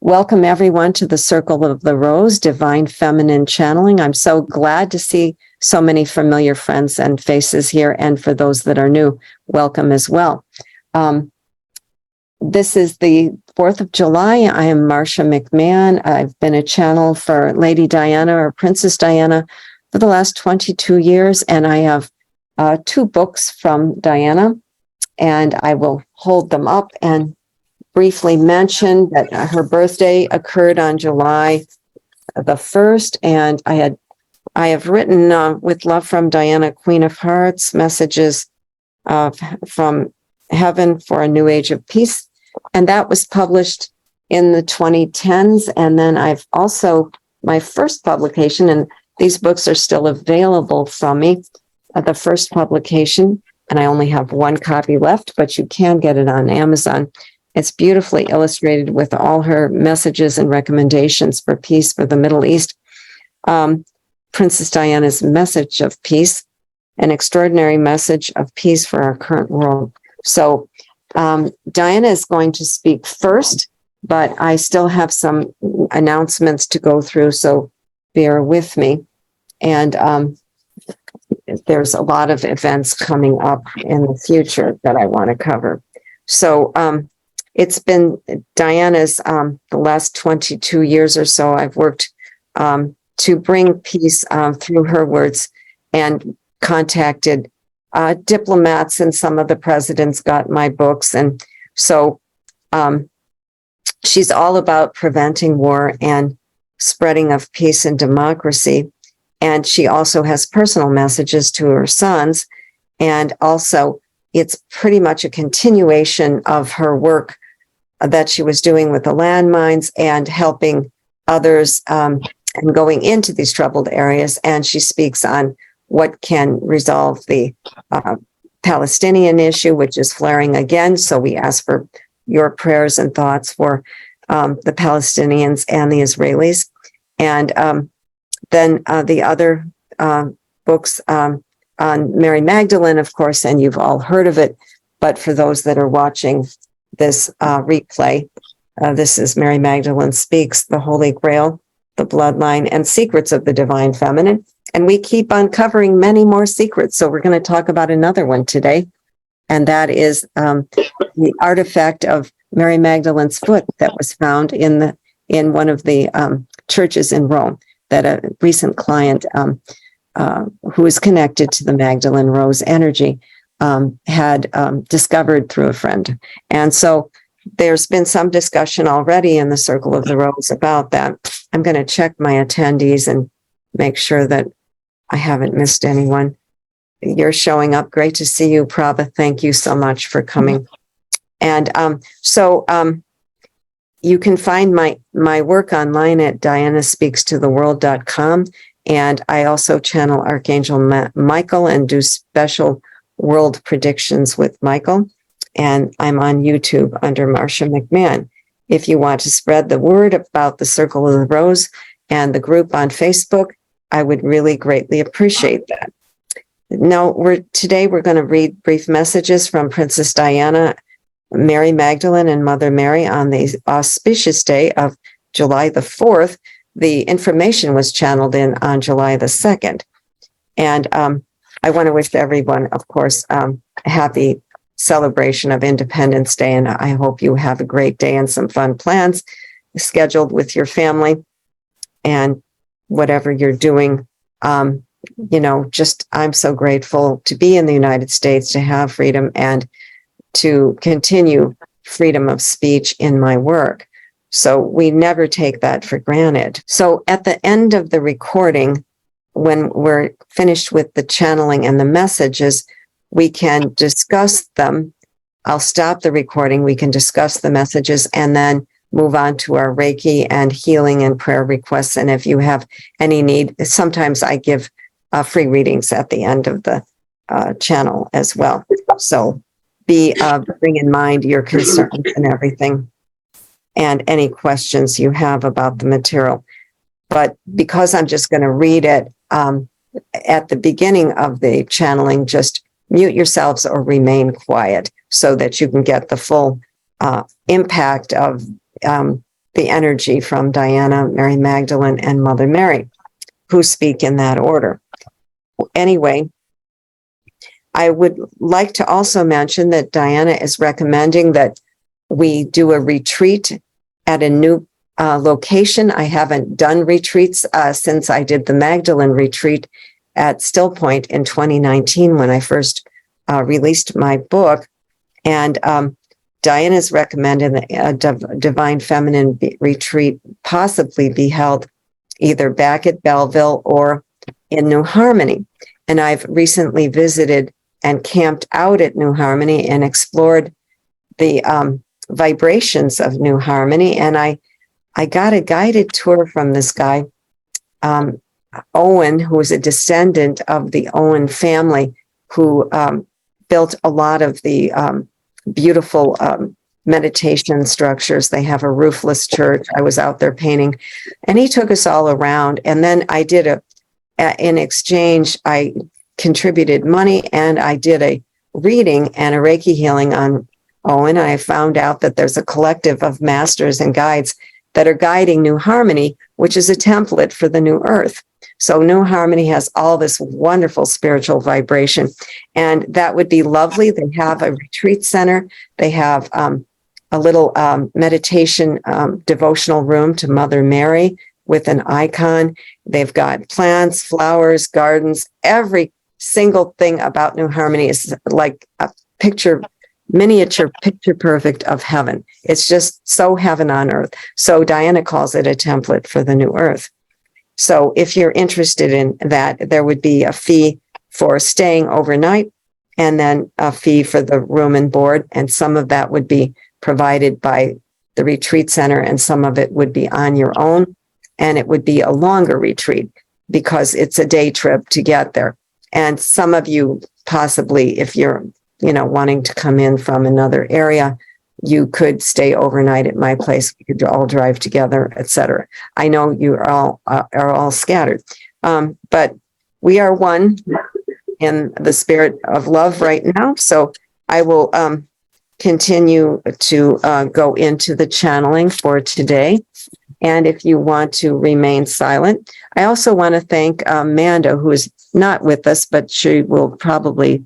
Welcome everyone to the Circle of the Rose, Divine Feminine Channeling. I'm so glad to see so many familiar friends and faces here. And for those that are new, welcome as well. This is the 4th of July. I am Marcia McMahon. I've been a channel for Lady Diana or Princess Diana for the last 22 years. And I have 2 books from Diana, and I will hold them up and briefly mention that her birthday occurred on July the 1st, and I have written With Love from Diana, Queen of Hearts, Messages from Heaven for a New Age of Peace, and that was published in the 2010s. And then I've also, my first publication, and these books are still available from me, the first publication, and I only have 1 copy left, but you can get it on Amazon. It's beautifully illustrated with all her messages and recommendations for peace for the Middle East. Princess Diana's Message of Peace, an extraordinary message of peace for our current world. So Diana is going to speak first, but I still have some announcements to go through, so bear with me. And there's a lot of events coming up in the future that I want to cover. So it's been Diana's, the last 22 years or so, I've worked to bring peace through her words, and contacted diplomats, and some of the presidents got my books. And so she's all about preventing war and spreading of peace and democracy. And she also has personal messages to her sons. And also, it's pretty much a continuation of her work that she was doing with the landmines and helping others and going into these troubled areas. And she speaks on what can resolve the Palestinian issue, which is flaring again. So we ask for your prayers and thoughts for the Palestinians and the Israelis. And then the other books on Mary Magdalene, of course, and you've all heard of it. But for those that are watching this replay, this is Mary Magdalene Speaks, the Holy Grail, the Bloodline, and Secrets of the Divine Feminine. And we keep uncovering many more secrets. So we're going to talk about another one today. And that is the artifact of Mary Magdalene's foot that was found in one of the churches in Rome, that a recent client who is connected to the Magdalene Rose energy had discovered through a friend. And so there's been some discussion already in the Circle of the Rose about that. I'm going to check my attendees and make sure that I haven't missed anyone. You're showing up. Great to see you, Prabha. Thank you so much for coming. And so you can find my work online at dianaspeakstotheworld.com. And I also channel Archangel Michael and do special world predictions with Michael. And I'm on YouTube under Marcia McMahon. If you want to spread the word about the Circle of the Rose and the group on Facebook, I would really greatly appreciate that. Now, today we're going to read brief messages from Princess Diana, Mary Magdalene, and Mother Mary on the auspicious day of July the 4th. The information was channeled in on July the 2nd. And I want to wish everyone, of course, a happy celebration of Independence Day. And I hope you have a great day and some fun plans scheduled with your family and whatever you're doing. I'm so grateful to be in the United States, to have freedom and to continue freedom of speech in my work. So we never take that for granted. So at the end of the recording, when we're finished with the channeling and the messages, we can discuss them. I'll stop the recording. We can discuss the messages and then move on to our Reiki and healing and prayer requests. And if you have any need, sometimes I give free readings at the end of the channel as well. So bring in mind your concerns and everything, and any questions you have about the material. But because I'm just going to read it at the beginning of the channeling, just mute yourselves or remain quiet so that you can get the full impact of the energy from Diana, Mary Magdalene, and Mother Mary, who speak in that order. Anyway, I would like to also mention that Diana is recommending that we do a retreat at a new location. I haven't done retreats since I did the Magdalene retreat at Still Point in 2019 when I first released my book. And Diana's recommended a Divine Feminine retreat possibly be held either back at Belleville or in New Harmony. And I've recently visited and camped out at New Harmony and explored the vibrations of New Harmony. And I got a guided tour from this guy, Owen, who is a descendant of the Owen family, who built a lot of the beautiful meditation structures. They have a roofless church. I was out there painting, and he took us all around. And then I did in exchange, I contributed money and I did a reading and a Reiki healing on Owen. I found out that there's a collective of masters and guides that are guiding New Harmony, which is a template for the new earth. So New Harmony has all this wonderful spiritual vibration, and that would be lovely. They have a retreat center. They have a little meditation devotional room to Mother Mary with an icon. They've got plants, flowers, gardens. Every single thing about New Harmony is like a miniature picture perfect of heaven. It's just so heaven on earth. So Diana calls it a template for the new earth. So if you're interested in that, there would be a fee for staying overnight and then a fee for the room and board. And some of that would be provided by the retreat center and some of it would be on your own. And it would be a longer retreat because it's a day trip to get there. And some of you possibly, if you're, wanting to come in from another area, you could stay overnight at my place. We could all drive together, etc. I know you are all scattered, but we are one in the spirit of love right now. So I will continue to go into the channeling for today. And if you want to remain silent, I also want to thank Amanda, who is not with us, but she will probably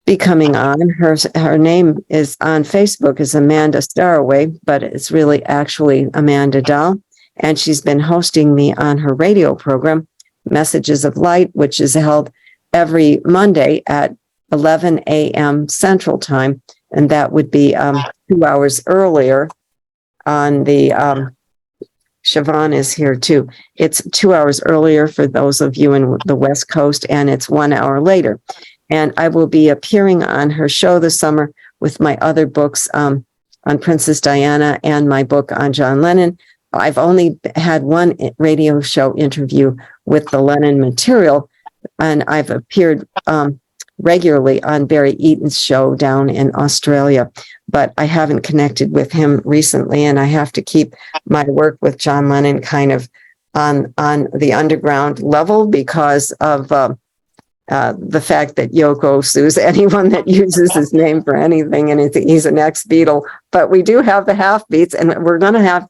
be coming on. Her name is on Facebook is Amanda Starraway, but it's really actually Amanda Dahl. And she's been hosting me on her radio program, Messages of Light, which is held every Monday at 11 a.m. Central Time. And that would be 2 hours earlier on the, Siobhan is here too. It's 2 hours earlier for those of you in the West Coast, and it's 1 hour later. And I will be appearing on her show this summer with my other books on Princess Diana and my book on John Lennon. I've only had one radio show interview with the Lennon material, and I've appeared regularly on Barry Eaton's show down in Australia, but I haven't connected with him recently, and I have to keep my work with John Lennon kind of on the underground level because of the fact that Yoko sues anyone that uses his name for anything, and he's an ex-Beatle. But we do have the half beats, and we're going to have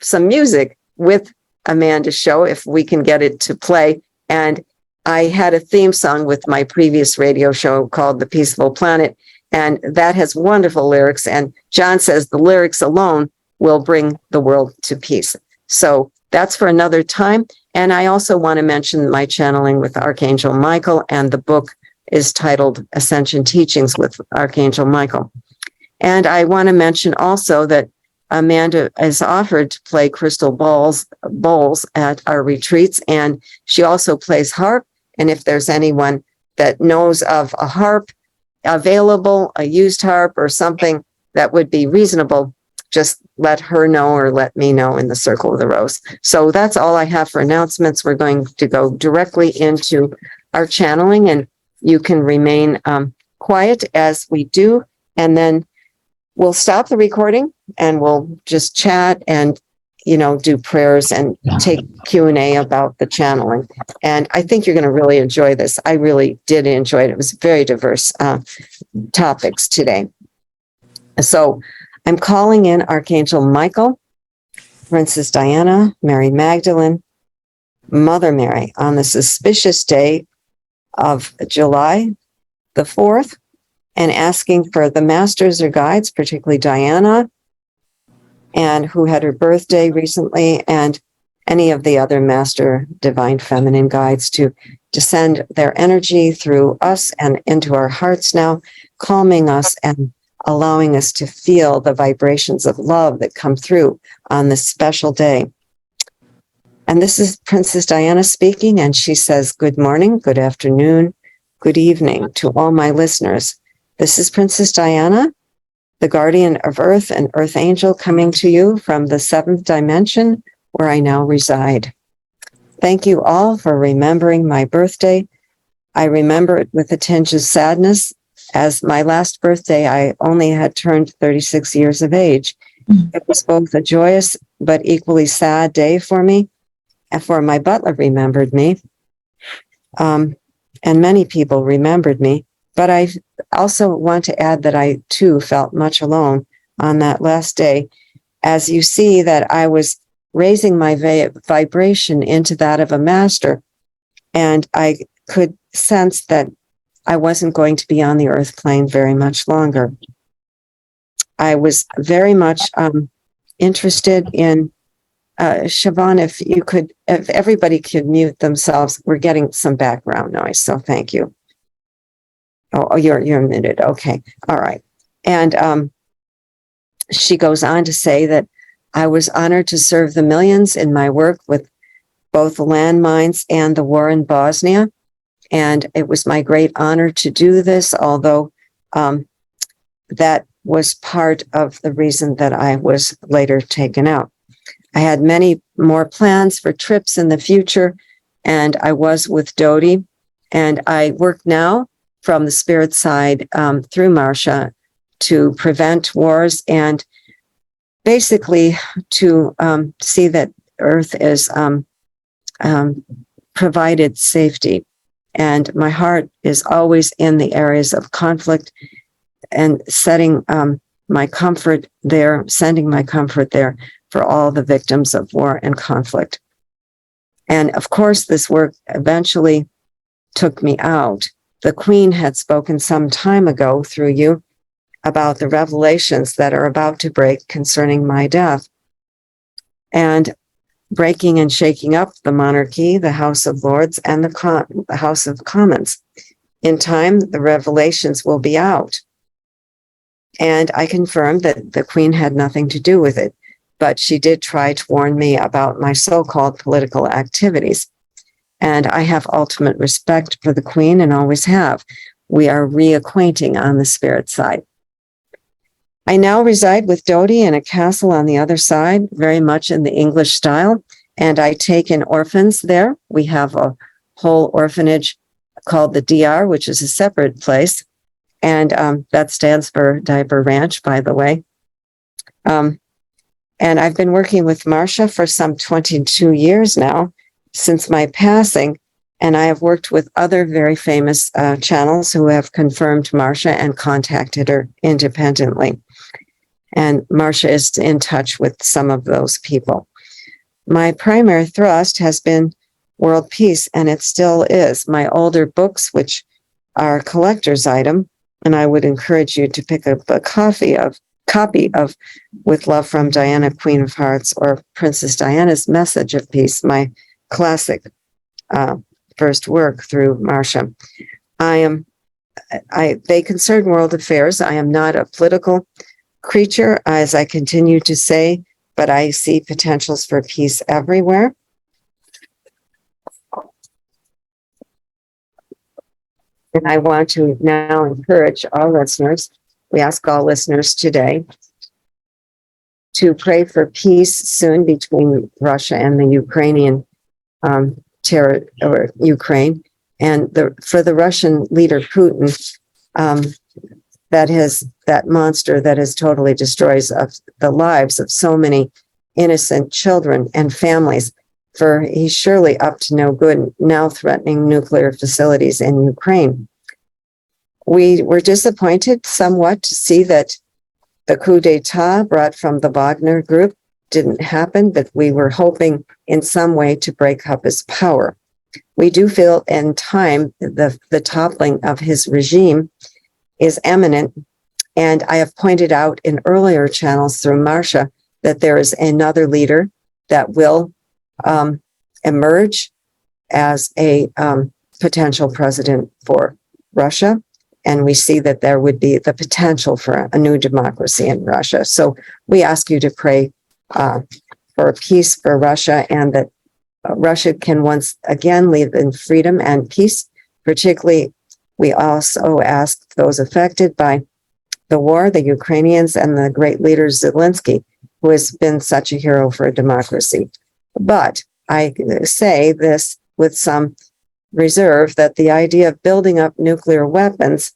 some music with Amanda's show if we can get it to play. And I had a theme song with my previous radio show called The Peaceful Planet, and that has wonderful lyrics. And John says the lyrics alone will bring the world to peace. So that's for another time. And I also want to mention my channeling with Archangel Michael, and the book is titled Ascension Teachings with Archangel Michael. And I want to mention also that Amanda has offered to play crystal bowls at our retreats, and she also plays harp. And if there's anyone that knows of a harp available, a used harp or something that would be reasonable, just let her know or let me know in the Circle of the Rose. So that's all I have for announcements. We're going to go directly into our channeling, and you can remain quiet as we do. And then we'll stop the recording and we'll just chat and, do prayers and take Q&A about the channeling. And I think you're going to really enjoy this. I really did enjoy it. It was very diverse topics today. So I'm calling in Archangel Michael, Princess Diana, Mary Magdalene, Mother Mary on the auspicious day of July the 4th, and asking for the masters or guides, particularly Diana, and who had her birthday recently, and any of the other master divine feminine guides to descend their energy through us and into our hearts now, calming us and allowing us to feel the vibrations of love that come through on this special day. And this is Princess Diana speaking, and she says, good morning, good afternoon, good evening to all my listeners. This is Princess Diana, the guardian of Earth and Earth Angel, coming to you from the 7th dimension where I now reside. Thank you all for remembering my birthday. I remember it with a tinge of sadness, as my last birthday, I only had turned 36 years of age. It was both a joyous but equally sad day for me, and for my butler remembered me, and many people remembered me. But I also want to add that I, too, felt much alone on that last day, as you see that I was raising my vibration into that of a master, and I could sense that I wasn't going to be on the earth plane very much longer. I was very much interested in, Siobhan, if everybody could mute themselves. We're getting some background noise, so thank you. Oh, you're muted. Okay. All right. And she goes on to say that I was honored to serve the millions in my work with both the landmines and the war in Bosnia. And it was my great honor to do this, although that was part of the reason that I was later taken out. I had many more plans for trips in the future, and I was with Dodi, and I work now from the spirit side through Marcia to prevent wars and basically to see that Earth is provided safety. And my heart is always in the areas of conflict and setting my comfort there, sending my comfort there for all the victims of war and conflict. And of course, this work eventually took me out. The Queen had spoken some time ago through you about the revelations that are about to break concerning my death, and breaking and shaking up the monarchy, the House of Lords, and the House of Commons. In time, the revelations will be out. And I confirmed that the Queen had nothing to do with it, but she did try to warn me about my so-called political activities. And I have ultimate respect for the Queen and always have. We are reacquainting on the spirit side. I now reside with Dodi in a castle on the other side, very much in the English style, and I take in orphans there. We have a whole orphanage called the DR, which is a separate place, and that stands for Diaper Ranch, by the way. And I've been working with Marcia for some 22 years now, since my passing, and I have worked with other very famous channels who have confirmed Marcia and contacted her independently. And Marcia is in touch with some of those people. My primary thrust has been world peace, and it still is. My older books, which are a collector's item, and I would encourage you to pick up a copy of With Love from Diana, Queen of Hearts, or Princess Diana's Message of Peace, my classic first work through Marcia. They concern world affairs. I am not a political creature, as I continue to say, but I see potentials for peace everywhere. And I want to now encourage all listeners, we ask all listeners today to pray for peace soon between Russia and the Ukrainian Ukraine, and for the Russian leader Putin, that monster that has totally destroys the lives of so many innocent children and families. For he's surely up to no good, now threatening nuclear facilities in Ukraine. We were disappointed somewhat to see that The coup d'etat brought from the Wagner group didn't happen, but we were hoping in some way to break up his power. We do feel in time the toppling of his regime is imminent. And I have pointed out in earlier channels through Marcia that there is another leader that will emerge as a potential president for Russia. And we see that there would be the potential for a new democracy in Russia. So we ask you to pray for peace for Russia, and that Russia can once again live in freedom and peace. Particularly, we also ask those affected by the war, the Ukrainians, and the great leader Zelensky, who has been such a hero for democracy. But I say this with some reserve that the idea of building up nuclear weapons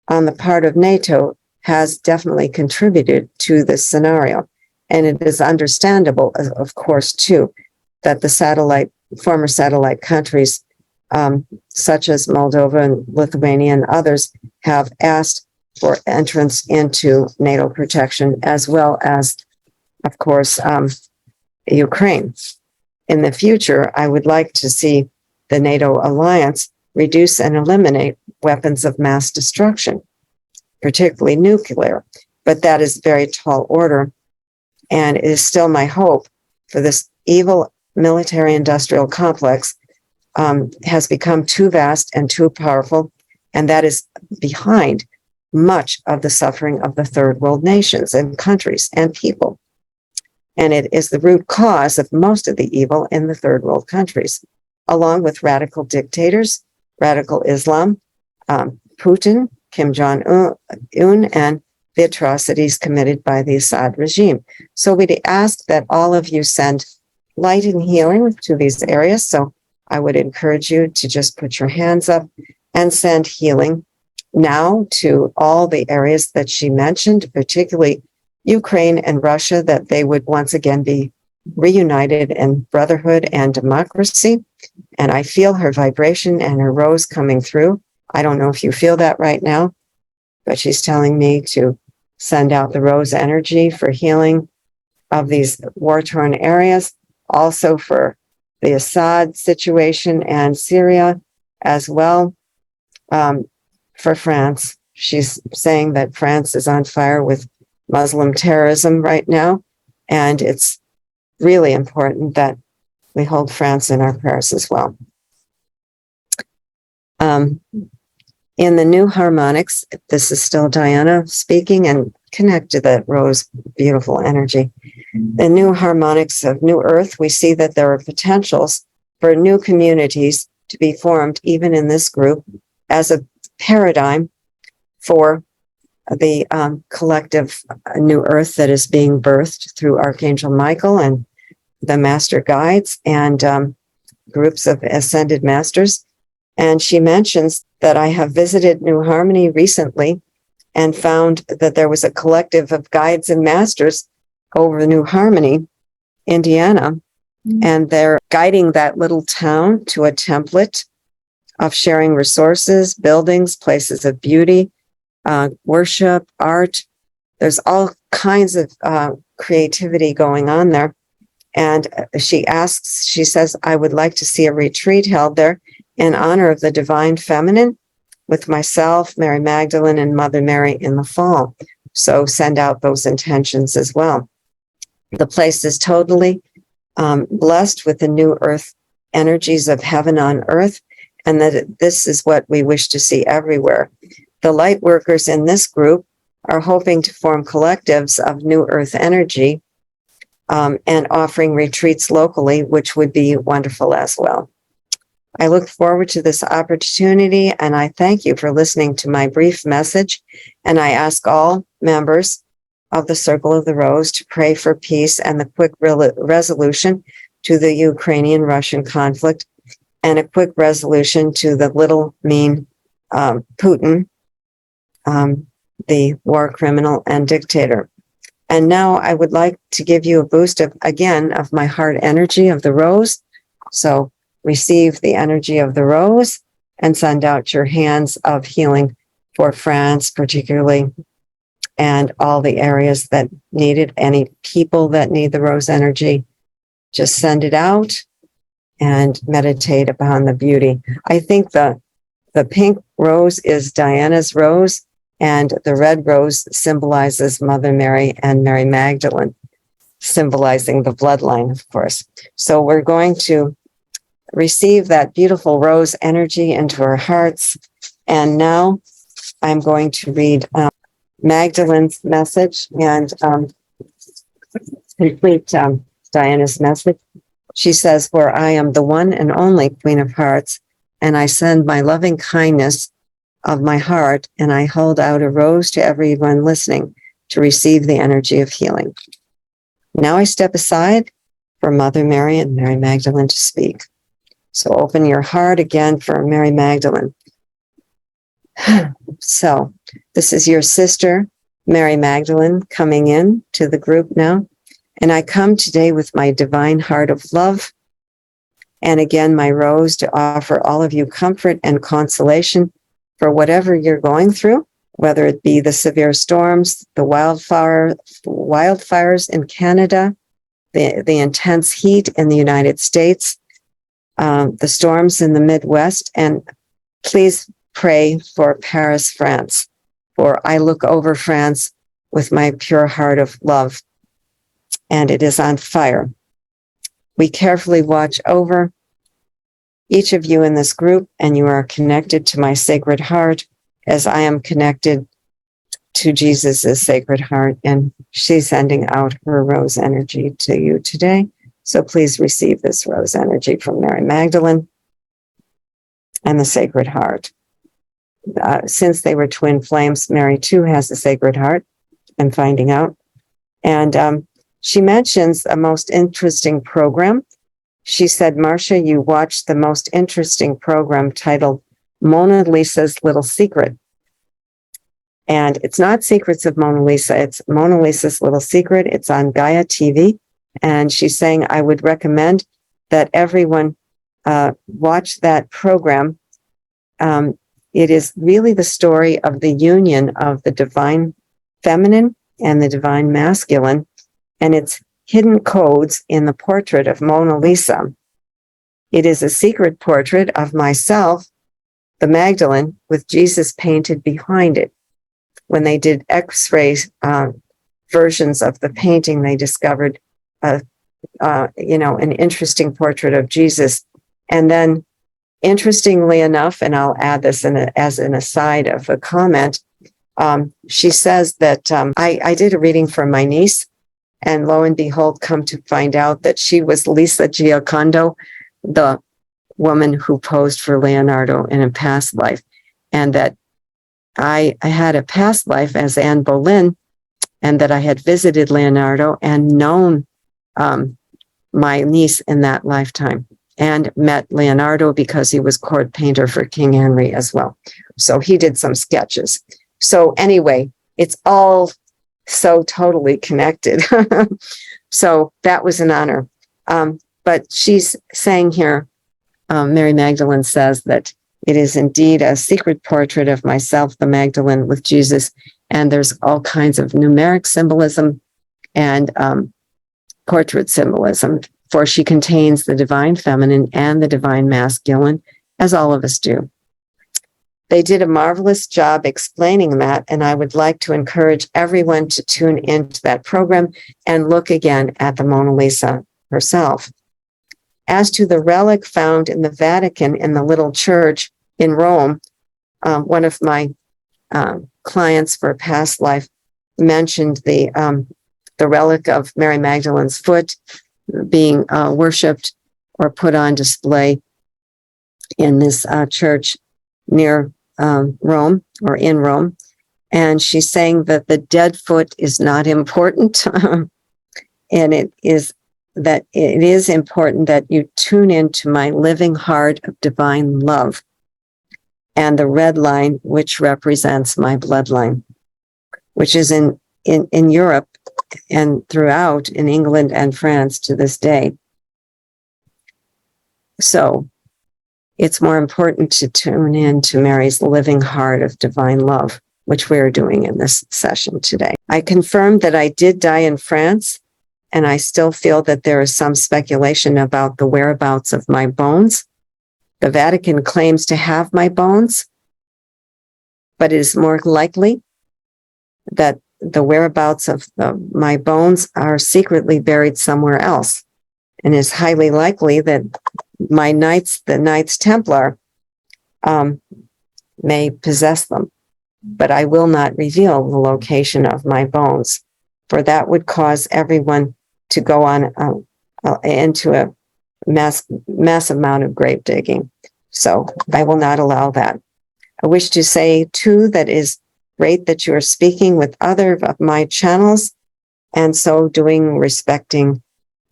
on the part of NATO has definitely contributed to this scenario. And it is understandable, of course, too, that the former satellite countries, such as Moldova and Lithuania and others, have asked for entrance into NATO protection, as well as, of course, Ukraine. In the future, I would like to see the NATO alliance reduce and eliminate weapons of mass destruction, particularly nuclear. But that is very tall order. And it is still my hope for this evil military-industrial complex has become too vast and too powerful. And that is behind much of the suffering of the third world nations and countries and people. And it is the root cause of most of the evil in the third world countries, along with radical dictators, radical Islam, Putin, Kim Jong-un, and the atrocities committed by the Assad regime. So we'd ask that all of you send light and healing to these areas. So I would encourage you to just put your hands up and send healing now to all the areas that she mentioned, particularly Ukraine and Russia, that they would once again be reunited in brotherhood and democracy. And I feel her vibration and her rose coming through. I don't know if you feel that right now, but she's telling me to send out the rose energy for healing of these war-torn areas, also for the Assad situation and Syria as well. For France, she's saying that France is on fire with Muslim terrorism right now, and it's really important that we hold France in our prayers as well. In the new harmonics, this is still Diana speaking, and connect to that rose, beautiful energy. The new harmonics of New Earth, we see that there are potentials for new communities to be formed, even in this group, as a paradigm for the collective New Earth that is being birthed through Archangel Michael and the master guides and groups of ascended masters. And she mentions that I have visited New Harmony recently and found that there was a collective of guides and masters over New Harmony, Indiana, and they're guiding that little town to a template of sharing resources, buildings, places of beauty, worship, art. There's all kinds of creativity going on there. And she says, I would like to see a retreat held there in honor of the divine feminine with myself, Mary Magdalene, and Mother Mary in the fall. So send out those intentions as well. The place is totally blessed with the new earth energies of heaven on earth, and that this is what we wish to see everywhere. The light workers in this group are hoping to form collectives of new earth energy and offering retreats locally, which would be wonderful as well. I look forward to this opportunity, and I thank you for listening to my brief message. And I ask all members of the Circle of the Rose to pray for peace and the quick resolution to the Ukrainian-Russian conflict, and a quick resolution to the little mean Putin, the war criminal and dictator. And now I would like to give you a boost of my heart energy of the rose. So receive the energy of the rose and send out your hands of healing for France, particularly and all the areas that need it, any people that need the rose energy, just send it out and meditate upon the beauty. I think the pink rose is Diana's rose, and the red rose symbolizes Mother Mary and Mary Magdalene, symbolizing the bloodline, of course. So we're going to receive that beautiful rose energy into our hearts. And now I'm going to read Magdalene's message and complete Diana's message. She says, "For I am the one and only Queen of Hearts, and I send my loving kindness of my heart, and I hold out a rose to everyone listening to receive the energy of healing. Now I step aside for Mother Mary and Mary Magdalene to speak." So open your heart again for Mary Magdalene. So this is your sister, Mary Magdalene, coming in to the group now. And I come today with my divine heart of love, and again, my rose, to offer all of you comfort and consolation for whatever you're going through, whether it be the severe storms, the wildfires in Canada, the intense heat in the United States, the storms in the Midwest, and please pray for Paris, France, for I look over France with my pure heart of love, and it is on fire. We carefully watch over each of you in this group, and you are connected to my sacred heart as I am connected to Jesus' sacred heart, and she's sending out her rose energy to you today. So please receive this rose energy from Mary Magdalene and the Sacred Heart. Since they were twin flames, Mary too has a Sacred Heart, I'm finding out. And she mentions a most interesting program. She said, "Marcia, you watched the most interesting program titled Mona Lisa's Little Secret." And it's not Secrets of Mona Lisa, it's Mona Lisa's Little Secret. It's on Gaia TV. And she's saying, I would recommend that everyone watch that program. It is really the story of the union of the divine feminine and the divine masculine, and it's hidden codes in the portrait of Mona Lisa. It is a secret portrait of myself, the Magdalene, with Jesus painted behind it. When they did X-ray versions of the painting, they discovered an interesting portrait of Jesus. And then, interestingly enough, and I'll add this as an aside of a comment, she says that I did a reading for my niece, and lo and behold, come to find out that she was Lisa Giocondo, the woman who posed for Leonardo in a past life, and that I had a past life as Anne Boleyn, and that I had visited Leonardo and known my niece in that lifetime, and met Leonardo because he was court painter for King Henry as well. So he did some sketches. So anyway, it's all so totally connected. So that was an honor. But she's saying here, Mary Magdalene says that it is indeed a secret portrait of myself, the Magdalene, with Jesus. And there's all kinds of numeric symbolism and portrait symbolism, for she contains the divine feminine and the divine masculine, as all of us do. They did a marvelous job explaining that, and I would like to encourage everyone to tune into that program and look again at the Mona Lisa herself. As to the relic found in the Vatican in the little church in Rome, one of my clients for a past life mentioned the relic of Mary Magdalene's foot being worshipped or put on display in this church near Rome, or in Rome. And she's saying that the dead foot is not important. And it is important that you tune into my living heart of divine love, and the red line, which represents my bloodline, which is in Europe and throughout in England and France to this day. So it's more important to tune in to Mary's living heart of divine love which we're doing in this session today. I confirmed that I did die in France, and I still feel that there is some speculation about the whereabouts of my bones. The Vatican claims to have my bones, but it is more likely that the whereabouts of my bones are secretly buried somewhere else. And it's highly likely that the Knights Templar, may possess them. But I will not reveal the location of my bones, for that would cause everyone to go on into a massive amount of grave digging. So I will not allow that. I wish to say, too, that it is great that you are speaking with other of my channels, and so doing, respecting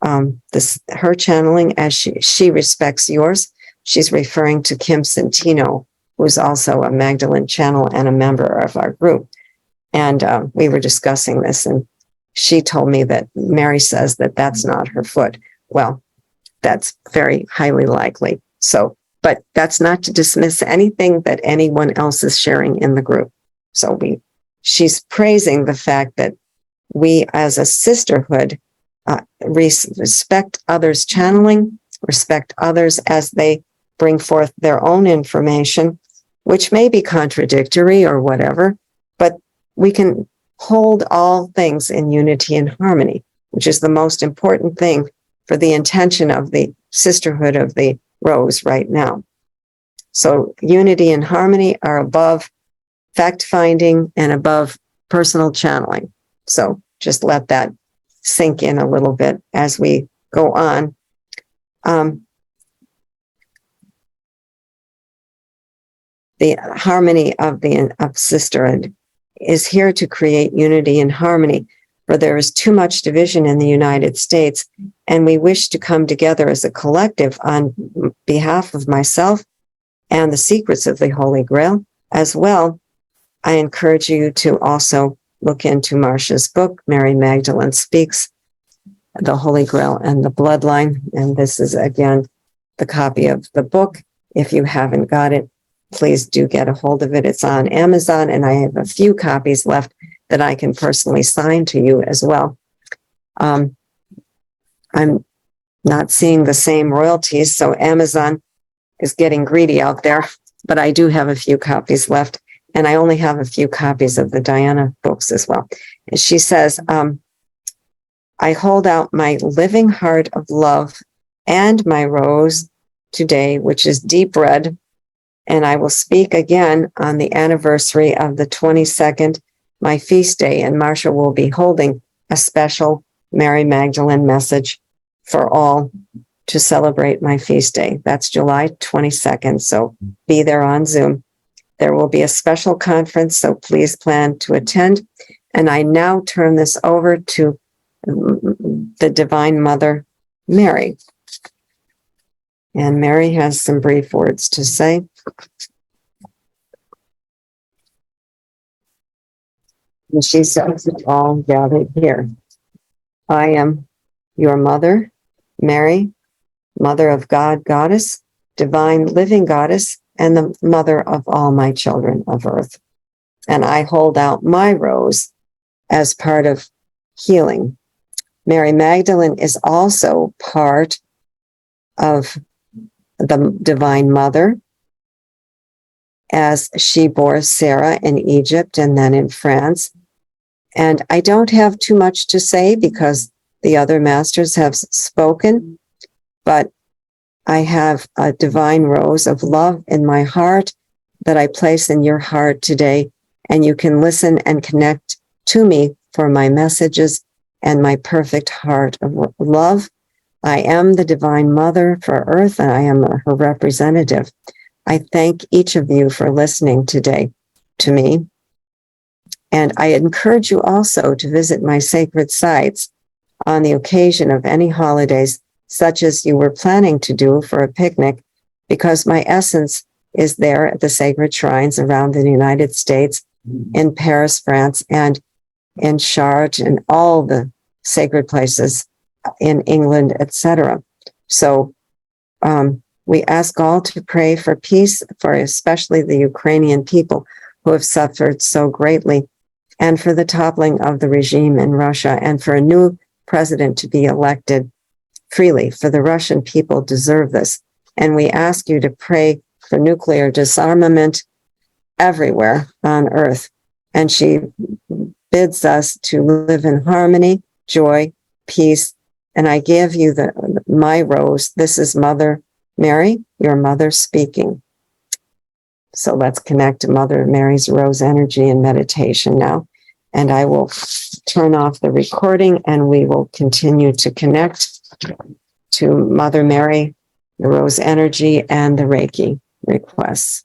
her channeling as she respects yours. She's referring to Kim Centino, who's also a Magdalene channel and a member of our group. And we were discussing this, and she told me that Mary says that that's not her foot. Well, that's very highly likely. So, but that's not to dismiss anything that anyone else is sharing in the group. So she's praising the fact that we as a sisterhood respect others' channeling, respect others as they bring forth their own information, which may be contradictory or whatever, but we can hold all things in unity and harmony, which is the most important thing for the intention of the sisterhood of the Rose right now. So unity and harmony are above fact-finding and above personal channeling. So just let that sink in a little bit as we go on. The harmony of sisterhood is here to create unity and harmony, for there is too much division in the United States, and we wish to come together as a collective on behalf of myself and the secrets of the Holy Grail. As well, I encourage you to also look into Marcia's book, Mary Magdalene Speaks, The Holy Grail and the Bloodline. And this is, again, the copy of the book. If you haven't got it, please do get a hold of it. It's on Amazon, and I have a few copies left that I can personally sign to you as well. I'm not seeing the same royalties, so Amazon is getting greedy out there, but I do have a few copies left, and I only have a few copies of the Diana books as well. And she says, I hold out my living heart of love and my rose today, which is deep red, and I will speak again on the anniversary of the 22nd, my feast day, and Marcia will be holding a special Mary Magdalene message for all to celebrate my feast day. That's July 22nd, so be there on Zoom. There will be a special conference, so please plan to attend. And I now turn this over to the Divine Mother, Mary. And Mary has some brief words to say. And she says, all gathered here. I am your mother, Mary, Mother of God, Goddess, Divine Living Goddess, and the mother of all my children of earth. And I hold out my rose as part of healing. Mary Magdalene is also part of the Divine Mother, as she bore Sarah in Egypt and then in France. And I don't have too much to say because the other masters have spoken, but I have a divine rose of love in my heart that I place in your heart today, and you can listen and connect to me for my messages and my perfect heart of love. I am the Divine Mother for Earth, and I am her representative. I thank each of you for listening today to me. And I encourage you also to visit my sacred sites on the occasion of any holidays, such as you were planning to do for a picnic, because my essence is there at the sacred shrines around the United States, in Paris, France, and in Chartres, and all the sacred places in England, etc. So we ask all to pray for peace, for especially the Ukrainian people who have suffered so greatly, and for the toppling of the regime in Russia, and for a new president to be elected freely. For the Russian people deserve this. And we ask you to pray for nuclear disarmament everywhere on earth. And she bids us to live in harmony, joy, peace. And I give you my rose. This is Mother Mary, your mother speaking. So let's connect to Mother Mary's rose energy in meditation now. And I will turn off the recording and we will continue to connect to Mother Mary, the rose energy, and the Reiki requests.